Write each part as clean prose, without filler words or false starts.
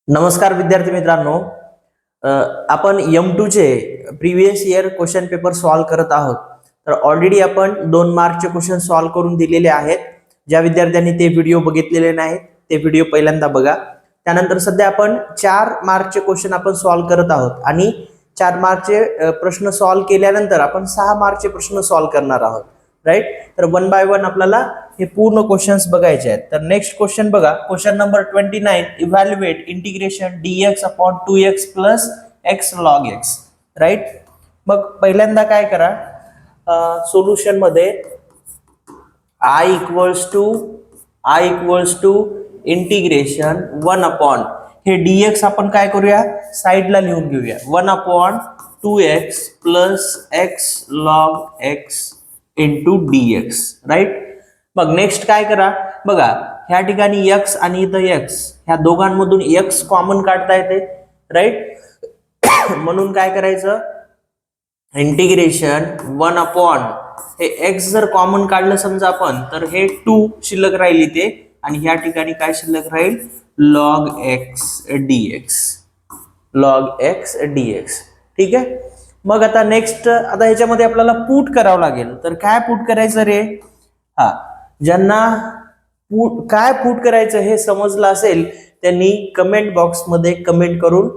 नमस्कार विद्यार्थी मित्रांनो, आपण M2 चे previous year question paper solve करत आहोत. तर ऑलरेडी आपण 2 मार्कचे क्वेश्चन सॉल्व करून दिलेले आहेत. ज्या विद्यार्थ्यांनी ते व्हिडिओ बघितलेले नाहीत ते व्हिडिओ पहिल्यांदा बघा. त्यानंतर सध्या आपण 4 मार्कचे क्वेश्चन आपण सॉल्व करत आहोत आणि 4 मार्कचे प्रश्न सॉल्व केल्यानंतर आपण 6 मार्कचे प्रश्न सॉल्व करणार आहोत. राईट. तर वन बाय वन आपल्याला हे पूर्ण क्वेश्चन्स बघायचे आहेत. तर नेक्स्ट क्वेश्चन बघा, question number 29. Evaluate integration dx upon 2x plus x log x. Right. मग पहिल्यांदा काय करा, सोल्युशन मध्ये i equals to integration 1 upon हे dx आपण काय करूया, साइडला लिहून घेऊया. 1 upon 2x plus x log x into dx. Right. मग नेक्स्ट काय करा बघा, ह्या ठिकाणी x आणि इथं x, ह्या दोघांमधून x कॉमन काढता येते. राईट. म्हणून काय करायचं, इंटिग्रेशन 1 अपॉन हे x जर कॉमन काढलं समजा आपण, तर हे 2 शिल्लक राहील इथे आणि ह्या ठिकाणी काय शिल्लक राहील, log x dx. log x dx. ठीक आहे. मग आता नेक्स्ट, आता ह्याच्यामध्ये आपल्याला पुट करावं लागेल. तर काय पुट करायचं रे, ज्यांना काय पुट करायचं हे समजलं असेल त्यांनी कमेंट बॉक्स मध्ये कमेंट करून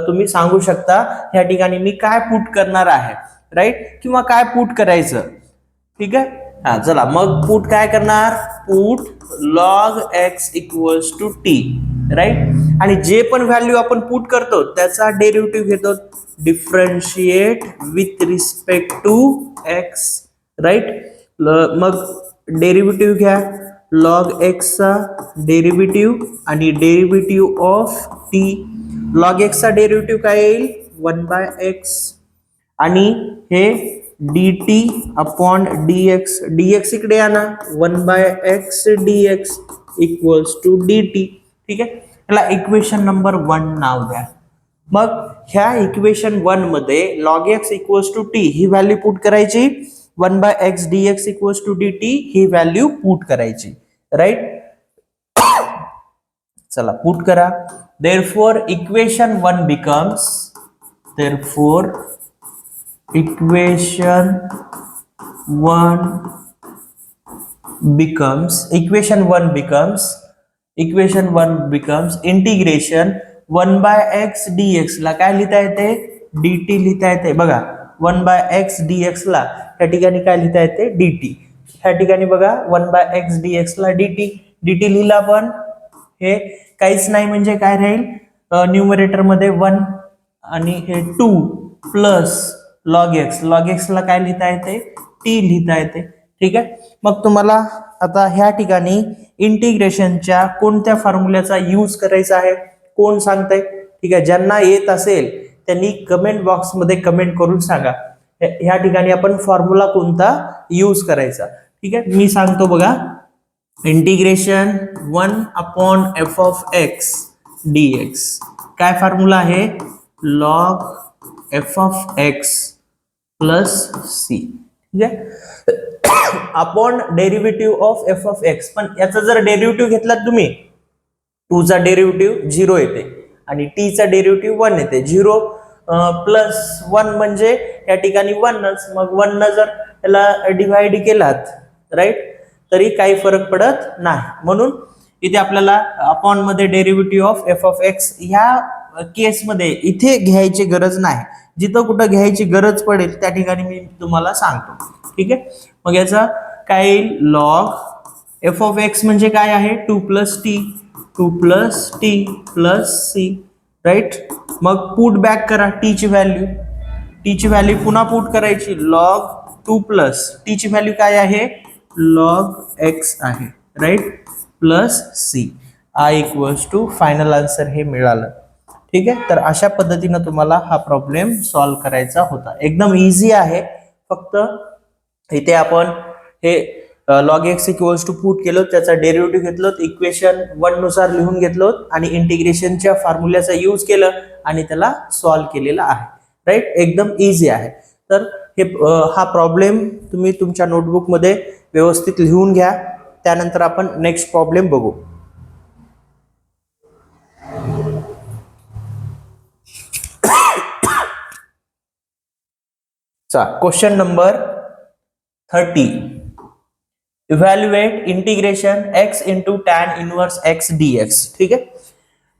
तुम्ही सांगू शकता ह्या ठिकाणी मी काय पुट करणार आहे. राईट. किंवा काय पुट करायचं. ठीक आहे. चला मग पुट काय करणार, put log x equals to t. Right. आणि जे पण व्हॅल्यू आपण पुट करतो त्याचा डेरिव्हेटिव्ह घेतो, differentiate with respect to x. Right. मग डेरिव्हेटिव्ह घ्या, log x चा डेरिव्हेटिव्ह आणि derivative of t. log x चा डेरिव्हेटिव्ह काय येईल, 1/x आणि हे dt अपॉन dx. dx इकडे आणा, 1/x dx equals to dt. ठीक आहे. याला इक्वेशन नंबर 1 नाव द्या. मग ह्या इक्वेशन 1 मध्ये log x equals to t ही व्हॅल्यू पुट करायची, 1/x dx equals to dt ही व्हॅल्यू पुट करायची. राईट. चला पुट करा. therefore equation 1 becomes, therefore equation 1 becomes integration 1/x dx ला काय लिहिता येते, dt लिहिता येते. बघा 1/x dx ला त्या ठिकाणी काय लिहिता येते, dt. ह्या ठिकाणी बघा 1/x dx ला dt लिहिला, पण हे काहीच नाही म्हणजे काय राहील, न्यूमरेटर मध्ये 1 आणि हे 2 प्लस log x ला काय लिहिता येते, t लिहिता येते. ठीक आहे. मग तुम्हाला आता ह्या ठिकाणी इंटिग्रेशनच्या कोणत्या फॉर्म्युल्याचा यूज करायचा आहे, कोण सांगताय. ठीक आहे. ज्यांना येत असेल त्यांनी कमेंट बॉक्स मध्ये कमेंट करून सांगा ह्या ठिकाणी आपण फॉर्म्युला कोणता यूज करायचा. ठीक आहे. मी सांगतो बघा, integration 1 upon f of x dx. काय फॉर्म्युला आहे, log f of x plus c. ठीक आहे. Upon derivative of f of x. पण याचा जर डेरिव्हेटिव्ह घेतला तुम्ही, 2 चा डेरिव्हेटिव्ह 0 येते आणि t चा डेरिव्हेटिव्ह 1 येते. 0 प्लस 1 म्हणजे या ठिकाणी 1च. मग 1 न जर त्याला डिवाइड केलात, राईट, तरी काही फरक पडत नाही. म्हणून इथे आपल्याला अपॉन मध्ये derivative of f of x ह्या केस मध्ये इथे घ्यायची गरज नाही. जिथं कुठं घ्यायची गरज पडेल त्या ठिकाणी मी तुम्हाला सांगतो. ठीक आहे. मग याचा काय येईल, log f ऑफ x म्हणजे काय आहे, 2 plus t plus c. Right. मग पुट बॅक करा t ची व्हॅल्यू पुन्हा पुट करायची, log 2 प्लस t ची व्हॅल्यू काय आहे, log x आहे. Right. Plus c. i equals to final answer हे मिळालं. ठीक आहे. तर अशा पद्धतीने तुम्हाला हा प्रॉब्लेम सॉल्व करायचा होता. एकदम इझी आहे. फक्त इथे आपण हे log x equals to put केलं, त्याचा डेरिव्हेटिव्ह घेतलं, इक्वेशन 1 नुसार लिहून घेतलं आणि इंटिग्रेशनच्या फॉर्म्युल्याचा यूज केलं आणि त्याला सॉल्व केलेला आहे. राईट. एकदम इझी आहे. तर हे हा प्रॉब्लेम तुम्ही तुमच्या नोटबुक मध्ये व्यवस्थित लिहून घ्या. त्यानंतर आपण नेक्स्ट प्रॉब्लेम बघू. Question number 30. Evaluate integration x into tan inverse x dx. ठीक आहे,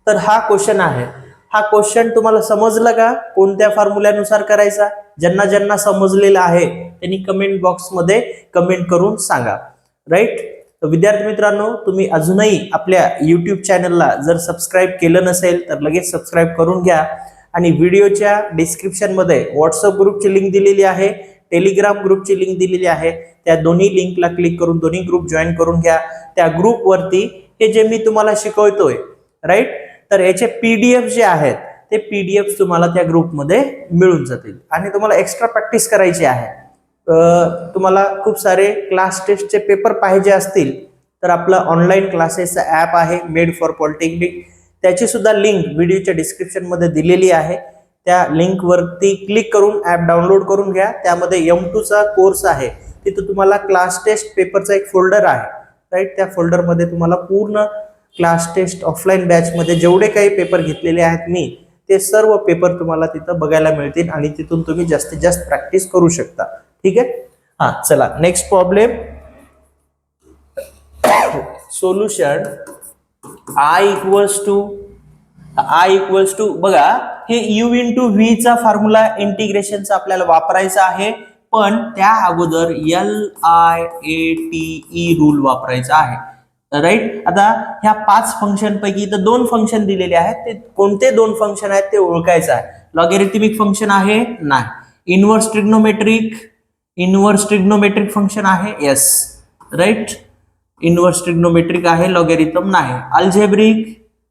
तर हा क्वेश्चन आहे. हा क्वेश्चन तुम्हाला समजला का? कोणत्या फॉर्म्युल्यानुसार करायचा? ज्यांना ज्यांना समजलेलं आहे त्यांनी कमेंट बॉक्स मध्ये कमेंट करून सांगा. राईट. तर विद्यार्थी मित्रांनो, तुम्ही अजूनही आपल्या युट्यूब चॅनलला जर सबस्क्राईब केलं नसेल तर लगेच सबस्क्राईब करून घ्या. आणि व्हिडिओच्या डिस्क्रिप्शन मध्ये व्हॉट्सअप ग्रुपची लिंक दिलेली आहे, टेलिग्राम ग्रुपची लिंक दिलेली आहे. त्या दोन्ही लिंकला क्लिक करून दोन्ही ग्रुप जॉईन करून घ्या. त्या ग्रुपवरती हे जे मी तुम्हाला शिकवतोय, राईट, तर याचे पीडीएफ जे आहेत ते पीडीएफ तुम्हाला त्या ग्रुपमध्ये मिळून जातील. आणि तुम्हाला एक्स्ट्रा प्रॅक्टिस करायची आहे. तुम्हाला खूप सारे क्लास टेस्टचे पेपर पाहिजे असतील तर आपला ऑनलाईन क्लासेसचा ॲप आहे मेड फॉर पॉलिटेक्निक. त्याची सुद्धा लिंक व्हिडिओच्या डिस्क्रिप्शन मध्ये दिलेली आहे. त्या लिंक वरती क्लिक करून ॲप डाउनलोड करून घ्या. त्यामध्ये M2 चा कोर्स आहे. तिथे तुम्हाला क्लास टेस्ट पेपरचा एक फोल्डर आहे, राईट. त्या फोल्डरमध्ये तुम्हाला पूर्ण क्लास टेस्ट ऑफलाईन बॅच मध्ये जेवढे काही पेपर घेतलेले आहेत मी, ते सर्व पेपर तुम्हाला तिथं बघायला मिळतील आणि तिथून तुम्ही जास्तीत जास्त प्रॅक्टिस करू शकता. ठीक आहे. हा, चला next problem. Solution I equals to बघा, हे u इंटू व्ही चा फॉर्म्युला इंटिग्रेशनचा आपल्याला वापरायचा आहे. पण त्या अगोदर LIATE रूल वापरायचा आहे. राईट. आता ह्या 5 फंक्शन पैकी तर 2 फंक्शन दिलेले आहेत. ते कोणते 2 फंक्शन आहेत ते ओळखायचं आहे. लॉगॅरिथमिक फंक्शन आहे? नाही. इनव्हर्स ट्रिग्नोमेट्रिक फंक्शन आहे? Yes, right. इनव्हर्स ट्रिग्नोमेट्रिक आहे, लॉगॅरिथम नाही.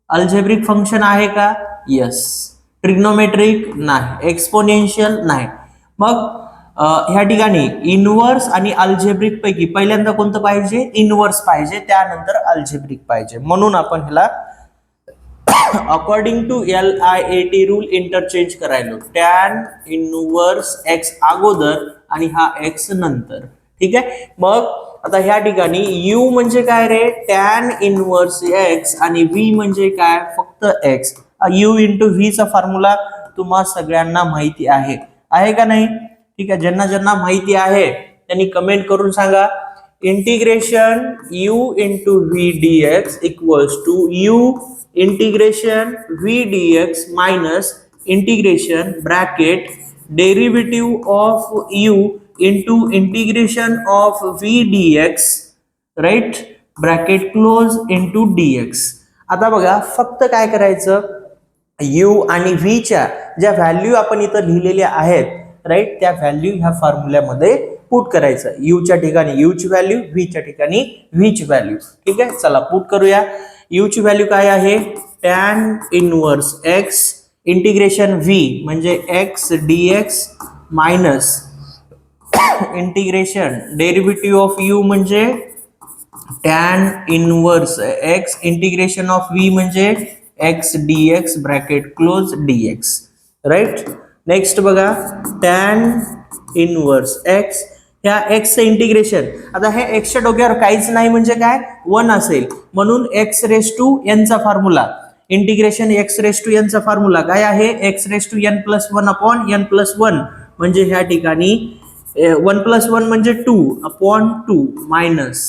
अल्जेब्रिक फंक्शन आहे का? येस. ट्रिग्नोमेट्रिक नाही. एक्सपोनेन्शियल नाही. मग ह्या ठिकाणी इनव्हर्स आणि अल्जेब्रिक पैकी पहिल्यांदा कोणतं पाहिजे? इनव्हर्स पाहिजे, त्यानंतर अल्जेब्रिक पाहिजे. म्हणून आपण ह्याला according to LIAT rule interchange करायलो. टॅन इनव्हर्स x अगोदर आणि हा x नंतर. ठीक आहे. मग आता ह्या ठिकाणी u म्हणजे काय रे? टॅन इनव्हर्स x आणि v म्हणजे काय? फक्त x. u इंटू व्ही चा फॉर्म्युला तुम्हा सगळ्यांना माहिती आहे का नाही? ठीक आहे. ज्यांना ज्यांना माहिती आहे त्यांनी कमेंट करून सांगा. Integration u into v dx equals to u integration v dx minus integration bracket derivative of u into integration of v dx, right, bracket close into dx. आता बघा, फक्त काय करायचं, u आणि v च्या ज्या व्हॅल्यू आपण इथं लिहिलेल्या आहेत, राईट, त्या व्हॅल्यू ह्या फॉर्म्युल्यामध्ये पुट करायचं. u च्या ठिकाणी u ची व्हॅल्यू, v च्या ठिकाणी v ची व्हॅल्यू. ठीक आहे. चला पुट करूया. u ची व्हॅल्यू काय आहे? Tan inverse x integration v म्हणजे x dx minus integration derivative of u म्हणजे tan inverse x integration of v म्हणजे x dx bracket close dx, right. Next बघा, टॅन इनव्हर्स x, ह्या x चे integration. आता हे x च्या डोक्यावर काहीच नाही म्हणजे काय? 1 असेल, म्हणून x रेस टू n चा formula, integration x raise to n चा फॉर्म्युला काय आहे? x raise to n plus 1 upon n plus 1 म्हणजे ह्या ठिकाणी 1 प्लस 1 म्हणजे 2 upon 2 minus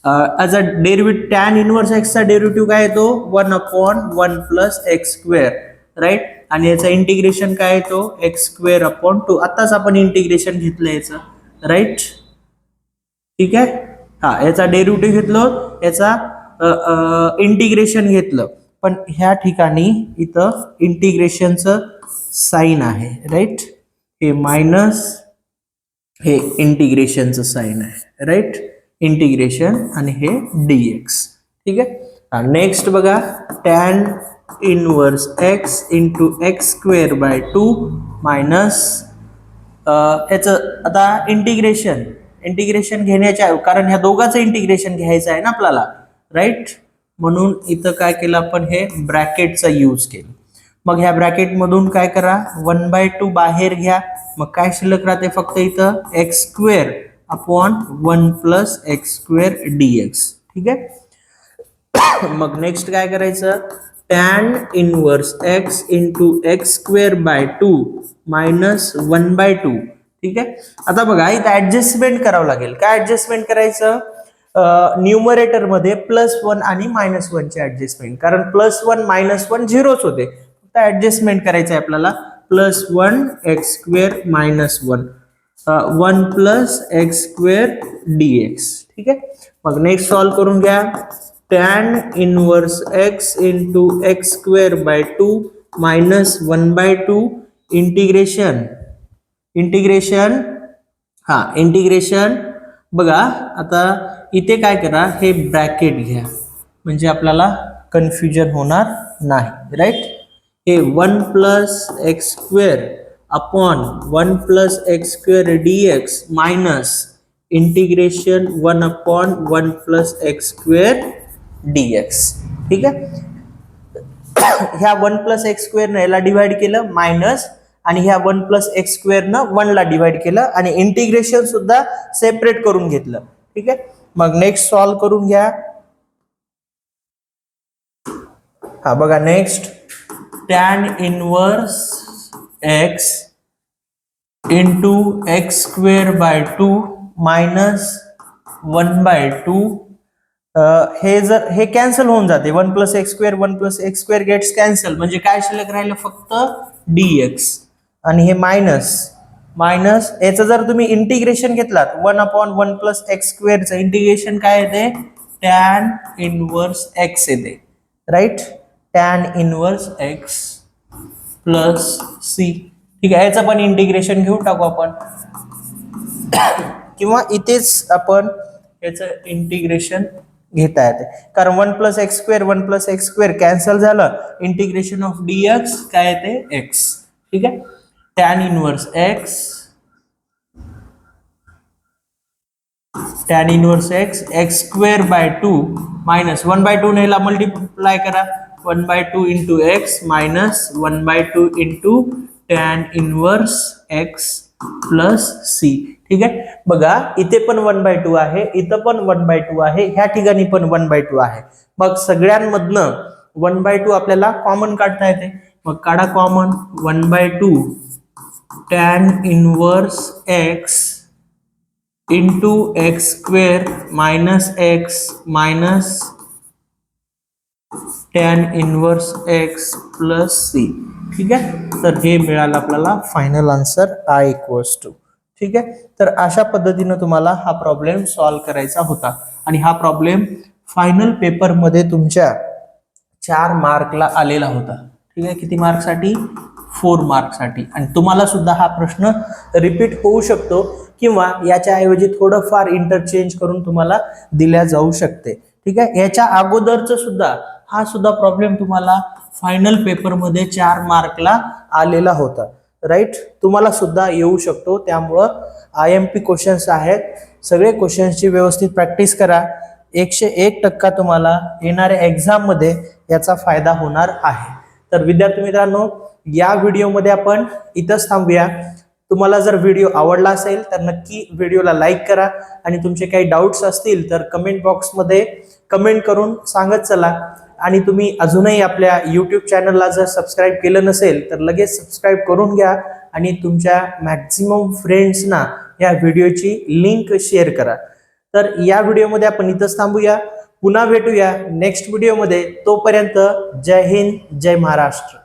as a derivative tan inverse x चा डेरिव्हेटिव्ह काय येतो? 1 upon 1 plus x square, right. आणि याचा इंटिग्रेशन काय येतो? x square upon 2. आताच आपण इंटिग्रेशन घेतलं याचं, राईट. ठीक आहे. हा, याचा डेरिव्हेटिव्ह घेतलं, याचा इंटिग्रेशन घेतलं, पण ह्या ठिकाणी इथं इंटिग्रेशनचं साइन आहे, राईट. हे मायनस, हे इंटिग्रेशनचं साइन आहे, राईट. इंटिग्रेशन आणि हे dx. ठीक आहे. नेक्स्ट बघा, tan inverse x into x square by 2 minus याचं आता इंटिग्रेशन घेण्याच्या, कारण ह्या दोघांचं इंटिग्रेशन घ्यायचं आहे ना आपल्याला, राईट. म्हणून इथं काय केलं आपण? हे ब्रॅकेटचा यूज केला. मग ह्या ब्रॅकेट मधून काय करा? 1/2 बाहेर घ्या. मग काय शिल्लक राहते? फक्त इथं x square upon 1 plus x square dx. ठीक आहे. मग नेक्स्ट काय करायचं? Tan inverse x into x square by 2 minus 1/2. ठीक आहे. आता बघा इथे ऍडजस्टमेंट करावं लागेल. काय ऍडजस्टमेंट करायचं? न्यूमरेटर मध्ये +1 आणि -1 ची ऍडजस्टमेंट, कारण +1 -1 झिरोच होते. फक्त ऍडजस्टमेंट करायचं आहे आपल्याला. +1 x² - 1 1 + x² dx. ठीक आहे. मग नेक्स्ट सॉल्व करून घ्या. tan inverse x × x²/2 - 1/2 integration बघा. आता इथे काय करा, हे ब्रॅकेट घ्या म्हणजे आपल्याला कन्फ्युजन होणार नाही. राईट. हे 1 + x² upon 1 + x² dx minus integration 1/1 + x² dx. ठीक आहे. ह्या 1 + x² ने याला डिवाइड केलं मायनस, आणि ह्या 1 + x² न 1 ला डिवाइड केलं, आणि इंटिग्रेशन सुद्धा सेपरेट करून घेतलं. ठीक आहे. मग नेक्स्ट सॉल्व करून घ्या. हा बघा next, tan inverse x × x²/2 - 1/2 हे कॅन्सल होऊन जाते. 1 + x², 1 + x² गेट्स कॅन्सल, म्हणजे काय शिल्लक राहिलं? फक्त dx. आणि हे मायनस याचं जर तुम्ही इंटिग्रेशन घेतलात 1/1 + x² चं इंटिग्रेशन काय येते? tan इनवर्स x येते. Right. tan inverse x + c. ठीक आहे. याचं पण इंटिग्रेशन घेऊन टाकू आपण, किंवा इथेच आपण याचं इंटिग्रेशन घेता येते, कारण 1 + x², 1 + x² कॅन्सल झालं. इंटिग्रेशन ऑफ dx काय येते? x. ठीक आहे. tan इनवर्स x x²/2 - 1/2 ने याला मल्टिप्लाय करा. 1/2 × x - 1/2 × tan inverse x + c. ठीक आहे. बघा इथे पण 1/2 आहे, इथं पण 1/2 आहे, ह्या ठिकाणी पण 1/2 आहे. मग सगळ्यांमधनं 1/2 आपल्याला कॉमन काढता येते. मग काढा common. 1/2 tan inverse x × x² - x minus tan inverse x + c. ठीक आहे. तर हे मिळालं आपल्याला फायनल आन्सर I = ठीक आहे. तर अशा पद्धतीने तुम्हाला हा प्रॉब्लेम सॉल्व्ह करायचा होता, आणि हा प्रॉब्लेम फायनल पेपर मध्ये तुमच्या 4 मार्कला आलेला होता. ठीक आहे. किती मार्कसाठी? 4 मार्कसाठी. आणि तुम्हाला सुद्धा हा प्रश्न रिपीट होऊ शकतो, किंवा याच्या ऐवजी थोडंफार इंटरचेंज करून तुम्हाला दिल्या जाऊ शकते. ठीक आहे. याच्या अगोदरच सुद्धा हा सुद्धा प्रॉब्लेम तुम्हाला फायनल पेपर मध्ये 4 मार्कला आलेला होता. राईट. तुम्हाला सुद्धा येऊ शकतो. त्यामुळं IMP क्वेश्चन्स आहेत. सगळे क्वेश्चन्सची व्यवस्थित प्रॅक्टिस करा. 101% तुम्हाला येणाऱ्या एक्झाम मध्ये याचा फायदा होणार आहे. तर विद्यार्थी मित्रांनो, या व्हिडिओमध्ये आपण इथंच थांबूया. तुम्हाला जर व्हिडिओ आवडला असेल तर नक्की व्हिडिओला लाईक करा, आणि तुमचे काही डाऊट्स असतील तर कमेंट बॉक्समध्ये कमेंट करून सांगत चला. आणि तुम्ही अजूनही आपल्या यूट्यूब चॅनलला जर सबस्क्राईब केलं नसेल तर लगेच सबस्क्राईब करून घ्या, आणि तुमच्या मॅक्झिमम फ्रेंड्सना या व्हिडिओची लिंक शेअर करा. तर या व्हिडिओमध्ये आपण इथंच थांबूया. पुन्हा भेटूया नेक्स्ट व्हिडिओमध्ये. तोपर्यंत जय हिंद, जय महाराष्ट्र.